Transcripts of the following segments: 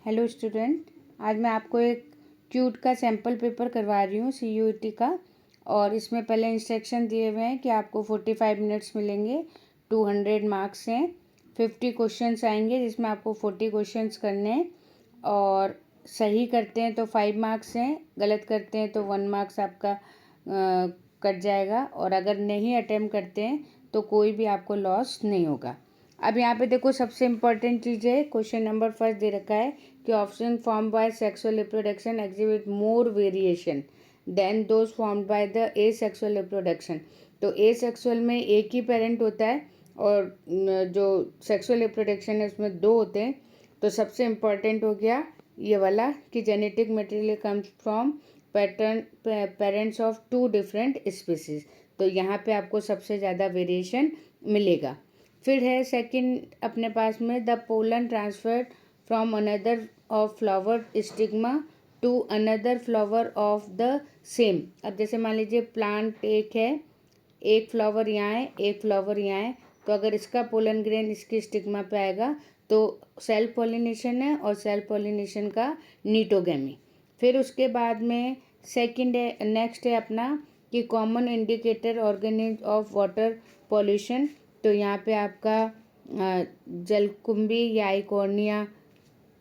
Hello student, आज मैं आपको एक क्यूट का सैम्पल पेपर करवा रही हूँ CUET का। और इसमें पहले इंस्ट्रक्शन दिए हुए हैं कि आपको 45 मिनट्स मिलेंगे, 200 मार्क्स हैं, 50 क्वेश्चंस आएंगे जिसमें आपको 40 क्वेश्चंस करने हैं। और सही करते हैं तो 5 मार्क्स हैं, गलत करते हैं तो 1 मार्क्स आपका कट जाएगा। और अगर नहीं अटेम्प्ट करते हैं तो कोई भी आपको लॉस नहीं होगा। अब यहाँ पे देखो, सबसे इम्पॉर्टेंट चीज़ है, क्वेश्चन नंबर फर्स्ट दे रखा है कि option form by sexual reproduction exhibit more variation than those formed by the asexual reproduction. तो ए सेक्सुअल में एक ही पेरेंट होता है और जो सेक्सुअल रिप्रोडक्शन है उसमें दो होते हैं। तो सबसे इम्पॉर्टेंट हो गया ये वाला कि genetic material comes from parents of 2 different species. तो यहाँ पे आपको सबसे ज़्यादा वेरिएशन मिलेगा। फिर है सेकंड अपने पास में, the pollen transferred from another of flower stigma to another flower of the same. अब जैसे मान लीजिए प्लांट एक है, एक फ्लावर यहाँ है, एक फ्लावर यहाँ है, तो अगर इसका पोलन ग्रेन इसकी स्टिग्मा पे आएगा तो सेल्फ पॉलिनेशन है और सेल्फ पॉलिनेशन का नीटोगेमी। फिर उसके बाद में सेकंड है, नेक्स्ट है अपना कि common indicator organism of water pollution. तो यहाँ पे आपका जलकुंभी या आइकोर्निया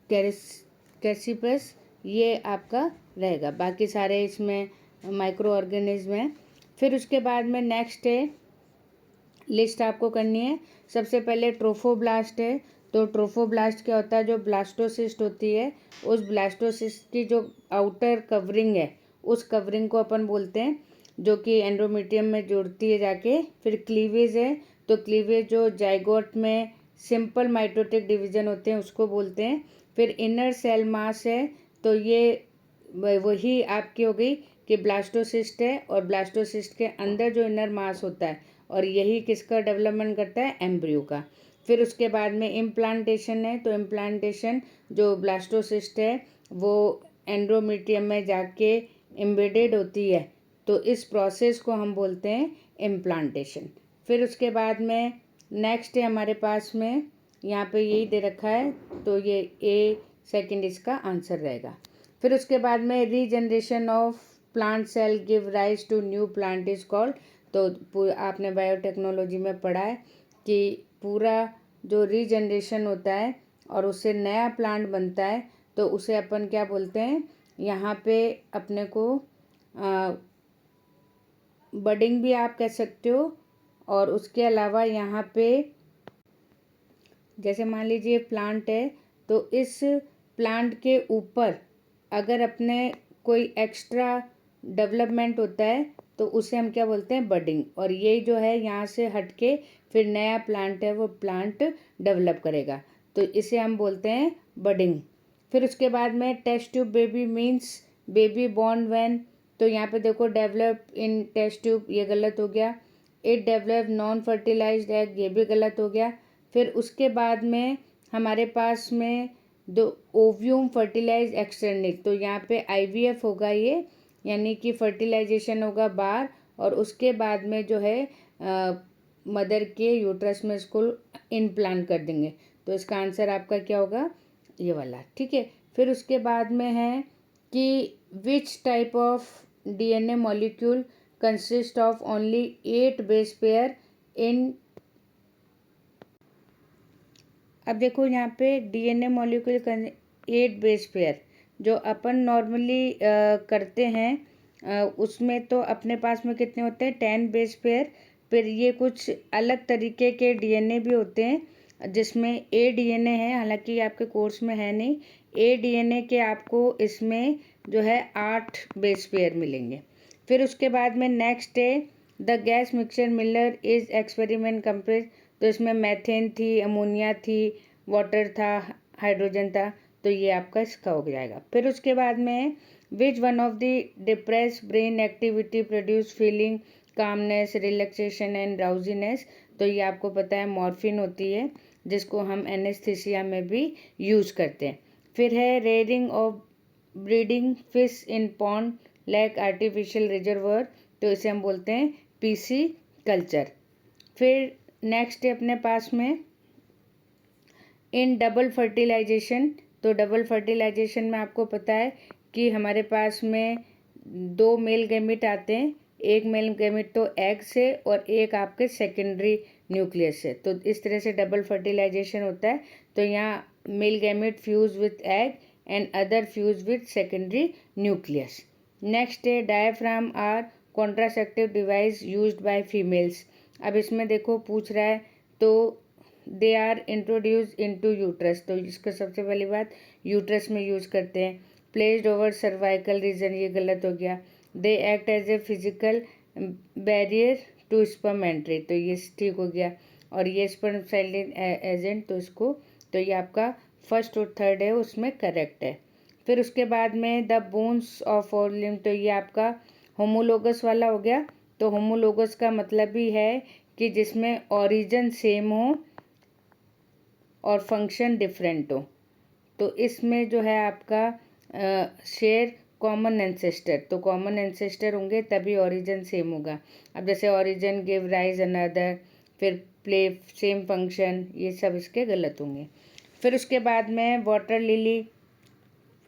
कैसिपस ये आपका रहेगा, बाकी सारे इसमें माइक्रो ऑर्गेनिज्म हैं। फिर उसके बाद में नेक्स्ट है, लिस्ट आपको करनी है। सबसे पहले ट्रोफोब्लास्ट है। तो ट्रोफोब्लास्ट क्या होता है, जो ब्लास्टोसिस्ट होती है उस ब्लास्टोसिस्ट की जो आउटर कवरिंग है उस कवरिंग को अपन बोलते हैं, जो कि एंडोमेट्रियम में जुड़ती है जाके। फिर क्लीवेज है, तो क्लीवेज जो जाइगोट में सिंपल माइटोटिक डिवीजन होते हैं उसको बोलते हैं। फिर इनर सेल मास है, तो ये वही आपकी हो गई कि ब्लास्टोसिस्ट है और ब्लास्टोसिस्ट के अंदर जो इनर मास होता है और यही किसका डेवलपमेंट करता है, एम्ब्रियो का। फिर उसके बाद में इम्प्लांटेशन है, तो इम्प्लांटेशन जो ब्लास्टोसिस्ट है वो एंडोमेट्रियम में जाके एम्बेडेड होती है, तो इस प्रोसेस को हम बोलते हैं इम्प्लांटेशन। फिर उसके बाद में नेक्स्ट है हमारे पास में, यहाँ पे यही दे रखा है, तो ये ए सेकंड इसका आंसर रहेगा। फिर उसके बाद में regeneration of plant cell give rise to new plant is called. तो आपने बायोटेक्नोलॉजी में पढ़ा है कि पूरा जो रीजनरेशन होता है और उससे नया प्लांट बनता है तो उसे अपन क्या बोलते हैं, यहाँ पे अपने को बडिंग भी आप कह सकते हो। और उसके अलावा यहाँ पे जैसे मान लीजिए प्लांट है, तो इस प्लांट के ऊपर अगर अपने कोई एक्स्ट्रा डेवलपमेंट होता है तो उसे हम क्या बोलते हैं, बडिंग। और ये जो है यहाँ से हटके फिर नया प्लांट है वो प्लांट डेवलप करेगा, तो इसे हम बोलते हैं बडिंग। फिर उसके बाद में test tube baby means baby born when. तो यहाँ पे देखो डेवलप इन टेस्ट ट्यूब ये गलत हो गया। It develop non fertilized egg ये भी गलत हो गया। फिर उसके बाद में हमारे पास में दो ओव्यूम फर्टिलाइज एक्सटर्निक, तो यहाँ पे IVF होगा ये, यानी कि फर्टिलाइजेशन होगा बाहर और उसके बाद में जो है मदर के यूट्रस में इसको इम्प्लांट कर देंगे। तो इसका आंसर आपका क्या होगा, ये वाला, ठीक है। फिर उसके बाद में है कि which type of DNA molecule consist of only 8 base pair in. अब देखो यहाँ पे DNA मॉलिक्यूल 8 बेस पेयर जो अपन नॉर्मली करते हैं उसमें तो अपने पास में कितने होते हैं, 10 बेस पेयर। फिर ये कुछ अलग तरीके के DNA भी होते हैं जिसमें ADNA है, हालांकि आपके कोर्स में है नहीं। ADNA के आपको इसमें जो है 8 बेस पेयर मिलेंगे। फिर उसके बाद में नेक्स्ट है the gas mixture Miller is experiment compress. तो इसमें मैथेन थी, अमोनिया थी, वाटर था, हाइड्रोजन था, तो ये आपका इसका हो जाएगा। फिर उसके बाद में which one of the depress brain activity produce feeling calmness relaxation and drowsiness. तो ये आपको पता है मॉर्फिन होती है जिसको हम एनेस्थीसिया में भी यूज़ करते हैं। फिर है rearing of breeding fish in pond lake artificial reservoir, तो इसे हम बोलते हैं PC कल्चर। फिर नेक्स्ट है अपने पास में इन डबल फर्टिलाइजेशन तो डबल फर्टिलाइजेशन में आपको पता है कि हमारे पास में 2 मेल गैमेट आते हैं, एक मेल गैमेट तो एग से और एक आपके सेकेंडरी न्यूक्लियस से। तो इस तरह से डबल फर्टिलाइजेशन होता है। तो यहाँ male gamete fuse with egg and other fuse with secondary nucleus. Next है diaphragm or contraceptive device used by females. अब इसमें देखो पूछ रहा है, तो they are introduce into uterus, तो इसका सबसे पहली बात यूट्रस में यूज़ करते हैं। प्लेस्ड ओवर सर्वाइकल रीजन, ये गलत हो गया। They act as a physical barrier to sperm entry, तो ये ठीक हो गया। और ये स्पर्म सेलिंग एजेंट, तो इसको, तो ये आपका फर्स्ट और थर्ड है उसमें करेक्ट है। फिर उसके बाद में द बोन्स ऑफ और लिम्ब, तो ये आपका होमोलोगस वाला हो गया। तो होमोलोगस का मतलब भी है कि जिसमें ओरिजिन सेम हो और फंक्शन डिफरेंट हो। तो इसमें जो है आपका शेयर कॉमन एंसेस्टर, तो कॉमन एंसेस्टर होंगे तभी ओरिजिन सेम होगा। अब जैसे ओरिजिन गिव राइज अनदर, फिर प्ले सेम फंक्शन, ये सब इसके गलत होंगे। फिर उसके बाद में वाटर लिली,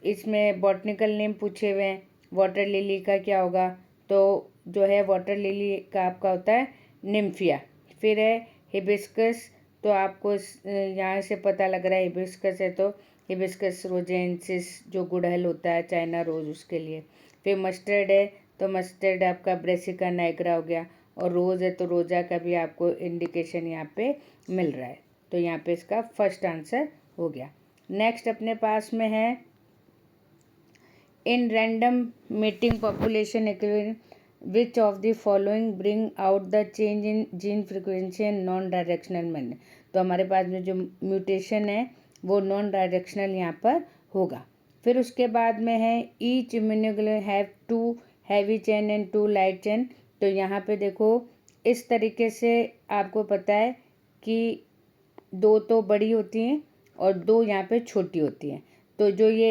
इसमें बॉटनिकल नेम पूछे हुए हैं। वाटर लिली का क्या होगा, तो जो है वाटर लिली का आपका होता है निम्फिया। फिर है हिबिस्कस, तो आपको यहाँ से पता लग रहा है हिबिस्कस है, तो हिबिस्कस रोजेंसिस जो गुड़हल होता है चाइना रोज, उसके लिए। फिर मस्टर्ड है, तो मस्टर्ड आपका ब्रेसिका नाइग्रा हो गया। और रोज़ है तो रोजा का भी आपको इंडिकेशन यहाँ पे मिल रहा है। तो यहाँ पे इसका फर्स्ट आंसर हो गया। नेक्स्ट अपने पास में है in random mating population equivalent which of the following bring out the change in gene frequency and non directional manner. तो हमारे पास में जो म्यूटेशन है वो नॉन डायरेक्शनल यहाँ पर होगा। फिर उसके बाद में है each immunoglobulin have 2 heavy chain and 2 light chain. तो यहाँ पे देखो इस तरीके से आपको पता है कि 2 तो बड़ी होती हैं और 2 यहाँ पे छोटी होती हैं। तो जो ये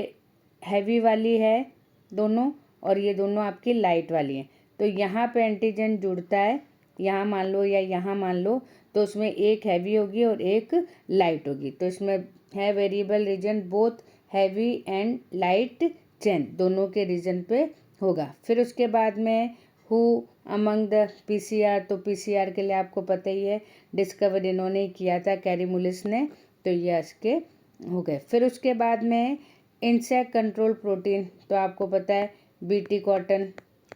हैवी वाली है दोनों, और ये दोनों आपकी लाइट वाली हैं। तो यहाँ पे एंटीजन जुड़ता है, यहाँ मान लो या यहाँ मान लो, तो उसमें एक हैवी होगी और एक लाइट होगी। तो इसमें है variable region both heavy and light chain, दोनों के रीजन पे होगा। फिर उसके बाद में हु अमंग द पीसीआर, तो पीसीआर के लिए आपको पता ही है डिस्कवर इन्होंने ही किया था, कैरीमुलिस ने, तो ये इसके हो गए। फिर उसके बाद में इंसेक्ट कंट्रोल प्रोटीन, तो आपको पता है बीटी कॉटन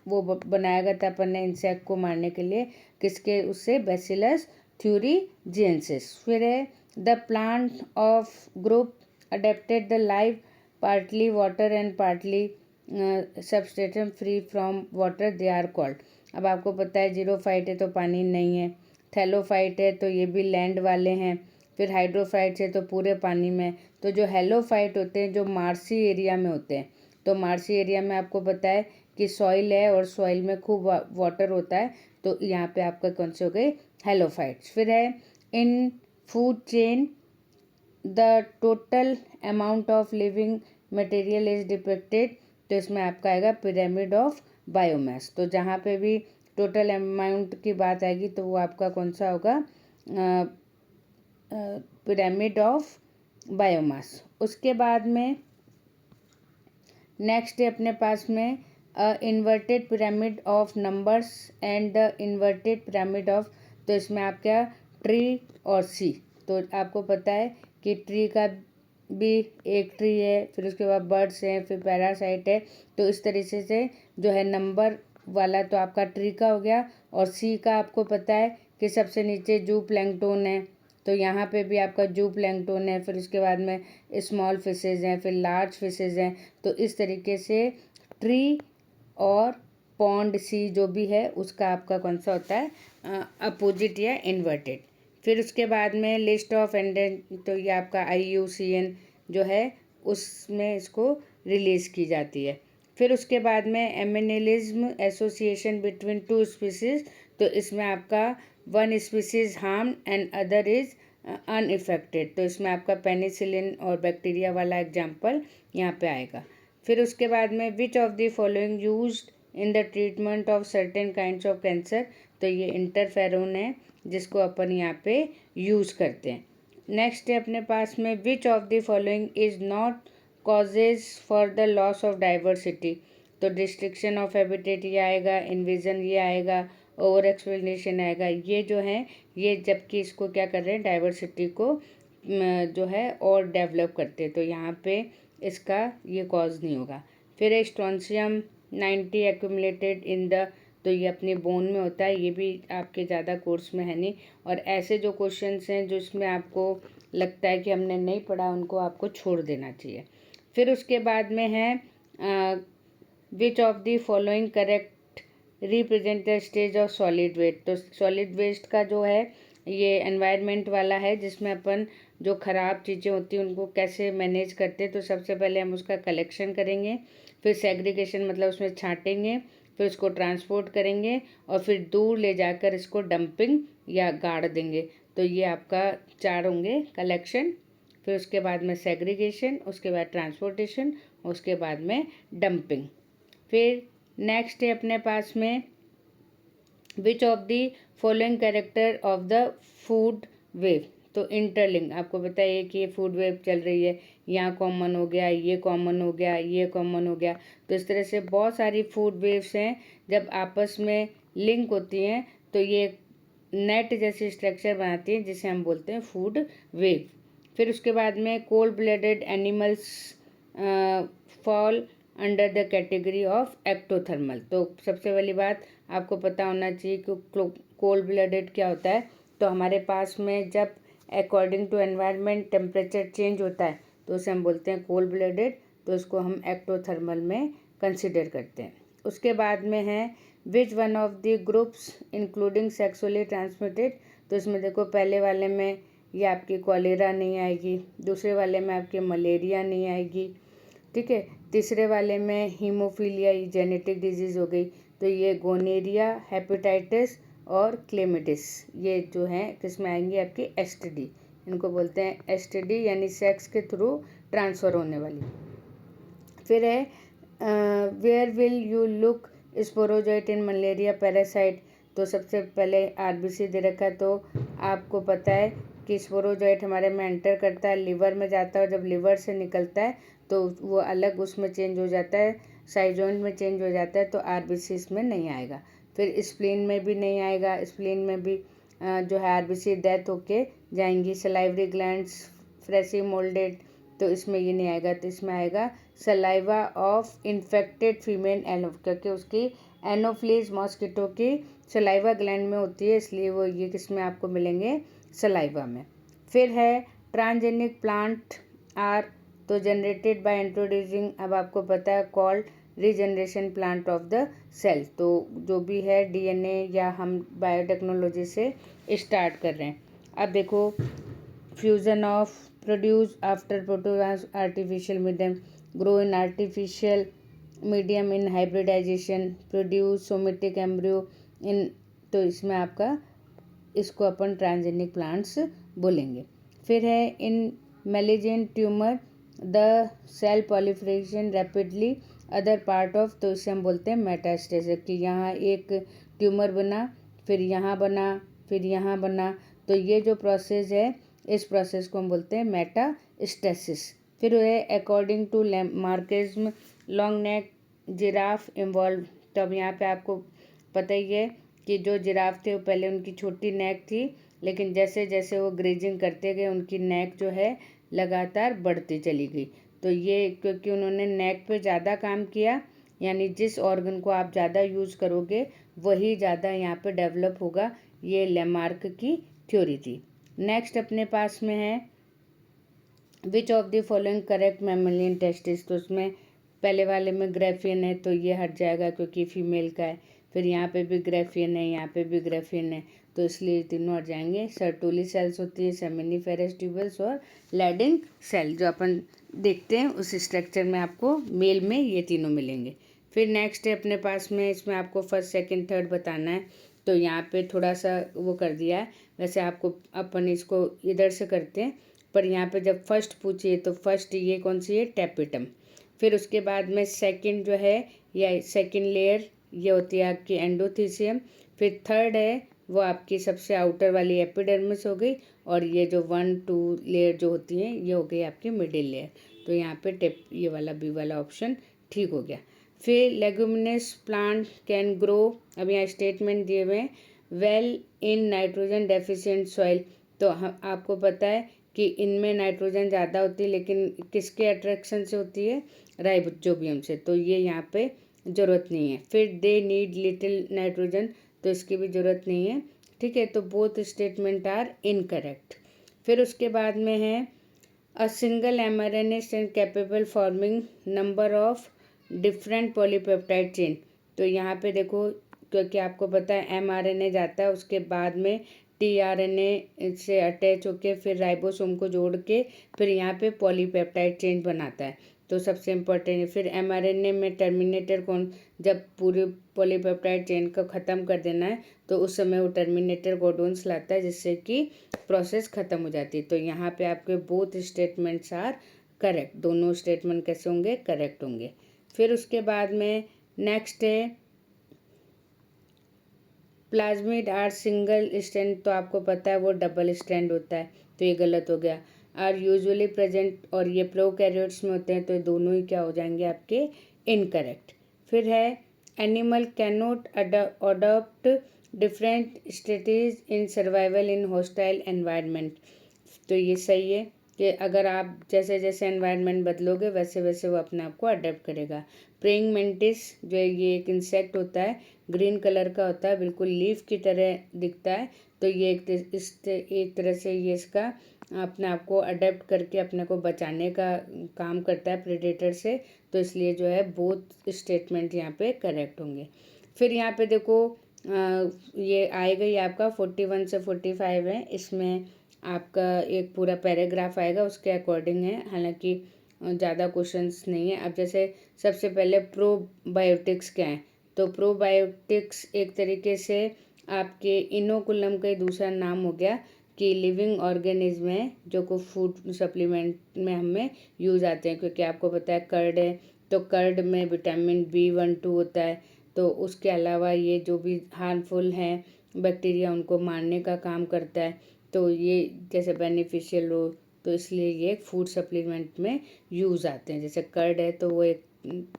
वो बनाया गया था अपन ने इंसेक्ट को मारने के लिए, किसके, उससे बैसिलस थ्यूरीजिएंसिस। फिर है the plant of group adapted the life partly water and partly substratum free from water, they are called. अब आपको पता है जीरोफाइट है तो पानी नहीं है, थैलोफाइट है तो ये भी लैंड वाले हैं, फिर हाइड्रोफाइट है तो पूरे पानी में। तो जो हेलोफाइट होते हैं जो मार्सी एरिया में होते हैं, तो मार्सी एरिया में आपको पता है कि सॉइल है और सॉइल में खूब वाटर होता है, तो यहाँ पे आपका कौन से हो गए, हेलोफाइट्स। फिर है इन food chain the total amount of living material is depicted, तो इसमें आपका आएगा पिरामिड ऑफ बायोमास। तो जहाँ पे भी टोटल अमाउंट की बात आएगी तो वो आपका कौन सा होगा, पिरामिड ऑफ बायोमास। उसके बाद में नेक्स्ट है अपने पास में inverted pyramid of numbers and the inverted pyramid of, तो इसमें आपका ट्री और सी। तो आपको पता है कि ट्री का भी एक ट्री है, फिर उसके बाद बर्ड्स हैं, फिर पैरासाइट है। तो इस तरीके से जो है नंबर वाला तो आपका ट्री का हो गया, और सी का आपको पता है कि सबसे नीचे जू प्लैंकटन है, तो यहाँ पे भी आपका जू प्लैंकटन है। फिर उसके बाद में स्मॉल फिशेज़ हैं, फिर लार्ज फिशेज़ हैं। तो इस तरीके से ट्री और पॉन्ड सी जो भी है उसका आपका कौन सा होता है, अपोजिट या इन्वर्टेड। फिर उसके बाद में लिस्ट ऑफ एंडेंट, तो ये आपका IUCN जो है उसमें इसको रिलीज़ की जाती है। फिर उसके बाद में एमिनिलिज्म एसोसिएशन बिटवीन 2 स्पीसीज, तो इसमें आपका 1 species harm and other is unaffected, तो इसमें आपका पेनिसिलिन और बैक्टीरिया वाला एग्जाम्पल यहाँ पे आएगा। फिर उसके बाद में विच of the following used in the treatment of certain kinds of cancer, तो ये इंटरफेरोन है जिसको अपन यहाँ पे यूज़ करते हैं। नेक्स्ट है अपने पास में विच of the following is not causes for the loss of diversity, तो डिस्ट्रिक्शन ऑफ हैबिटेट ये आएगा, इन्विजन ये आएगा, ओवर एक्सप्लेनेशन आएगा। ये जो है ये जबकि इसको क्या कर रहे हैं, डाइवर्सिटी को जो है और डेवलप करते हैं, तो यहाँ पे इसका ये कॉज नहीं होगा। फिर है स्ट्रॉन्शियम 90 एक्यूमुलेटेड इन द, तो ये अपने बोन में होता है, ये भी आपके ज़्यादा कोर्स में है नहीं। और ऐसे जो क्वेश्चंस हैं जो इसमें आपको लगता है कि हमने नहीं पढ़ा, उनको आपको छोड़ देना चाहिए। फिर उसके बाद में है which of the following correct represent the stage of solid waste, तो सॉलिड वेस्ट का जो है ये एनवायरनमेंट वाला है, जिसमें अपन जो ख़राब चीज़ें होती हैं उनको कैसे मैनेज करते हैं। तो सबसे पहले हम उसका कलेक्शन करेंगे, फिर सेग्रीगेशन मतलब उसमें छांटेंगे, फिर उसको ट्रांसपोर्ट करेंगे और फिर दूर ले जाकर इसको डंपिंग या गाड़ देंगे। तो ये आपका 4 होंगे, कलेक्शन, फिर उसके बाद में सेग्रीगेशन, उसके बाद ट्रांसपोर्टेशन, उसके बाद में डंपिंग। फिर नेक्स्ट है अपने पास में विच of the following character of the food web, तो इंटरलिंक, आपको बताइए कि ये फूड वेव चल रही है, यहाँ कॉमन हो गया, ये कॉमन हो गया, ये कॉमन हो गया। तो इस तरह से बहुत सारी फूड वेव्स हैं, जब आपस में लिंक होती हैं तो ये नेट जैसी स्ट्रक्चर बनाती हैं, जिसे हम बोलते हैं फूड वेव। फिर उसके बाद में cold blooded animals fall under the category of ectothermal, तो सबसे पहली बात आपको पता होना चाहिए कि कोल्ड ब्लडेड क्या होता है। तो हमारे पास में जब according to environment temperature change होता है तो उसे हम बोलते हैं कोल्ड ब्लडेड, तो इसको हम एक्टोथर्मल में कंसिडर करते हैं। उसके बाद में है which one of the groups including sexually transmitted, तो इसमें देखो पहले वाले में ये आपकी कॉलेरा नहीं आएगी, दूसरे वाले में आपके मलेरिया नहीं आएगी, ठीक है, तीसरे वाले में हीमोफीलिया ये जेनेटिक डिजीज़ हो गई, तो ये गोनेरिया, हेपेटाइटिस और क्लेमिटिस ये जो हैं किस में आएंगे, आपकी एसटीडी, इनको बोलते हैं एसटीडी, यानी सेक्स के थ्रू ट्रांसफ़र होने वाली। फिर है where will you look sporozoite in malaria parasite, तो सबसे पहले आरबीसी दे रखा है, तो आपको पता है कि स्पोरोजॉइट हमारे में एंटर करता है, लिवर में जाता है, और जब लिवर से निकलता है तो वो अलग उसमें चेंज हो जाता है, साइजोइड में चेंज हो जाता है, तो आरबीसी इसमें नहीं आएगा। फिर स्प्लीन में भी नहीं आएगा, स्प्लीन में भी जो है आरबीसी डेथ होके जाएंगी। सलाइवरी ग्लैंड्स फ्रेशी मोल्डेड, तो इसमें ये नहीं आएगा, तो इसमें आएगा सलाइवा ऑफ इन्फेक्टेड फीमेल एनो, क्योंकि उसकी एनोफ्लीज मॉस्किटो की सलाइवा ग्लैंड में होती है, इसलिए वो ये किस में आपको मिलेंगे, सलाइवा में। फिर है ट्रांसजेनिक प्लांट आर, तो जनरेटेड बाय इंट्रोड्यूसिंग, अब आपको पता है called regeneration plant of the cell, तो जो भी है डीएनए या हम बायोटेक्नोलॉजी से स्टार्ट कर रहे हैं। अब देखो फ्यूजन ऑफ प्रोड्यूस आफ्टर प्रोटोज artificial medium, grow in artificial medium in hybridisation, produce somatic embryo in, तो इसमें आपका इसको अपन ट्रांसजेनिक प्लांट्स बोलेंगे। फिर है in malignant tumour the cell proliferation rapidly other part of, तो इसे हम बोलते हैं मेटास्टेसिस, कि यहाँ एक ट्यूमर बना, फिर यहाँ बना, फिर यहाँ बना, तो ये जो प्रोसेस है इस प्रोसेस को हम बोलते हैं मेटास्टेसिस। फिर है according to Lamarckism long neck giraffe involve, तो अब यहाँ पे आपको पता ही है कि जो जिराफ थे वो पहले उनकी छोटी नेक थी, लेकिन जैसे जैसे वो ग्रेजिंग करते गए उनकी नेक जो है लगातार बढ़ती चली गई। तो ये क्योंकि उन्होंने नेक पे ज़्यादा काम किया, यानी जिस ऑर्गन को आप ज़्यादा यूज़ करोगे वही ज़्यादा यहाँ पे डेवलप होगा, ये लेमार्क की थ्योरी थी। नेक्स्ट अपने पास में है which of the following correct mammalian testis, तो उसमें पहले वाले में ग्रेफियन है, तो ये हट जाएगा क्योंकि फीमेल का है। फिर यहाँ पे भी ग्रेफियन है, यहाँ पे भी ग्रेफियन है, तो इसलिए तीनों हट जाएंगे। सर्टोली सेल्स होती है, सेमिनिफेरस ट्यूबल्स और लैडिंग सेल, जो अपन देखते हैं उस स्ट्रक्चर में आपको मेल में ये तीनों मिलेंगे। फिर नेक्स्ट है अपने पास में, इसमें आपको फर्स्ट सेकंड थर्ड बताना है, तो यहाँ पे थोड़ा सा वो कर दिया है, वैसे आपको अपन इसको इधर से करते हैं, पर यहाँ पे जब फर्स्ट पूछिए तो फर्स्ट ये कौन सी है, टैपिटम। फिर उसके बाद में सेकंड जो है या सेकंड लेयर ये होती है आपकी एंडोथीसियम। फिर थर्ड है वो आपकी सबसे आउटर वाली एपिडर्मिस हो गई, और ये जो 1 2 लेयर जो होती हैं ये हो गई आपकी मिडिल लेयर। तो यहाँ पे टिप ये वाला बी वाला ऑप्शन ठीक हो गया। फिर लेगुमिनस प्लांट कैन ग्रो, अब यहाँ स्टेटमेंट दिए हुए हैं, well in nitrogen deficient soil. तो हम आपको पता है कि इनमें नाइट्रोजन ज़्यादा होती है, लेकिन किसके अट्रैक्शन से होती है, राइजोबियम से, तो ये यहाँ पे ज़रूरत नहीं है। फिर दे नीड लिटिल नाइट्रोजन, तो इसकी भी ज़रूरत नहीं है, ठीक है। तो बोथ स्टेटमेंट आर इनकरेक्ट। फिर उसके बाद में है a single mRNA strand capable forming number of different polypeptide chain. तो यहाँ पे देखो, क्योंकि आपको पता है mRNA जाता है, उसके बाद में tRNA से अटैच होके फिर राइबोसोम को जोड़ के फिर यहाँ पे पॉलीपेप्टाइड चेन बनाता है। तो सबसे इम्पोर्टेंट है। फिर mRNA में टर्मिनेटर कौन, जब पूरे पॉलीपेप्टाइड चेन को ख़त्म कर देना है तो उस समय वो टर्मिनेटर कोडोन्स लाता है, जिससे कि प्रोसेस ख़त्म हो जाती है। तो यहाँ पे आपके बोथ स्टेटमेंट्स आर करेक्ट, दोनों स्टेटमेंट कैसे होंगे, करेक्ट होंगे। फिर उसके बाद में नेक्स्ट है प्लाज्मिड आर सिंगल स्ट्रैंड, तो आपको पता है वो डबल स्ट्रैंड होता है, तो ये गलत हो गया। आर यूजुअली प्रेजेंट, और ये प्रोकैरियोट्स में होते हैं, तो दोनों ही क्या हो जाएंगे आपके, इनकरेक्ट। फिर है animal can not adopt different strategies in survival in hostile environment. तो ये सही है कि अगर आप जैसे जैसे एनवायरनमेंट बदलोगे वैसे वैसे वो अपने आप को अडेप्ट करेगा। प्रेइंग मेंटिस जो है ये एक इंसेक्ट होता है, ग्रीन कलर का होता है, बिल्कुल लीफ की तरह दिखता है। तो ये एक तरह से ये इसका अपने आप को अडेप्ट करके अपने को बचाने का काम करता है प्रेडेटर से, तो इसलिए जो है बोथ स्टेटमेंट यहाँ पे करेक्ट होंगे। फिर यहाँ पे देखो ये आएगा ही आपका 41 से 45 है, इसमें आपका एक पूरा पैराग्राफ आएगा, उसके अकॉर्डिंग है, हालांकि ज़्यादा क्वेश्चंस नहीं है। अब जैसे सबसे पहले प्रोबायोटिक्स क्या है, तो प्रोबायोटिक्स एक तरीके से आपके इनोकुलम का दूसरा नाम हो गया कि लिविंग ऑर्गेनिज्म है जो को फूड सप्लीमेंट में हमें यूज़ आते हैं। क्योंकि आपको पता है कर्ड है, तो कर्ड में विटामिन B12 होता है, तो उसके अलावा ये जो भी हार्मफुल हैं बैक्टीरिया उनको मारने का काम करता है, तो ये जैसे बेनिफिशियल हो, तो इसलिए ये फूड सप्लीमेंट में यूज़ आते हैं। जैसे कर्ड है तो वो एक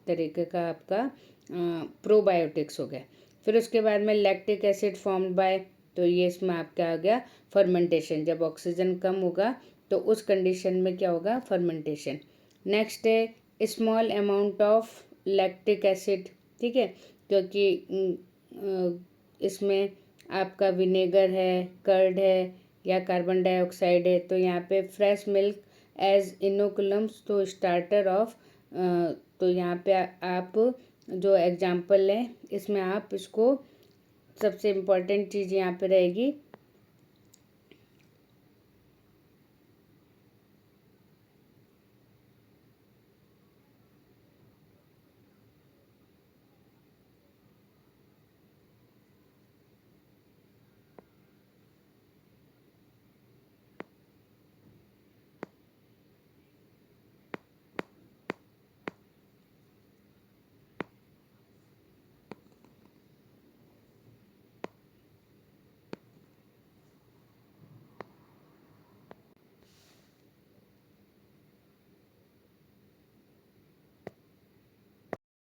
तरीके का आपका प्रोबायोटिक्स हो गया। फिर उसके बाद में लैक्टिक एसिड फॉर्म्ड बाय, तो ये इसमें आपका आ गया फर्मेंटेशन, जब ऑक्सीजन कम होगा तो उस कंडीशन में क्या होगा, फर्मेंटेशन। नेक्स्ट है small amount of lactic acid, ठीक है, क्योंकि इसमें आपका विनेगर है, कर्ड है या कार्बन डाइऑक्साइड है, तो यहाँ पे फ्रेश मिल्क एज इनोकुलम्स, तो स्टार्टर ऑफ, तो यहाँ पे आप जो एग्जाम्पल है इसमें आप इसको सबसे इम्पॉर्टेंट चीज़ यहाँ पे रहेगी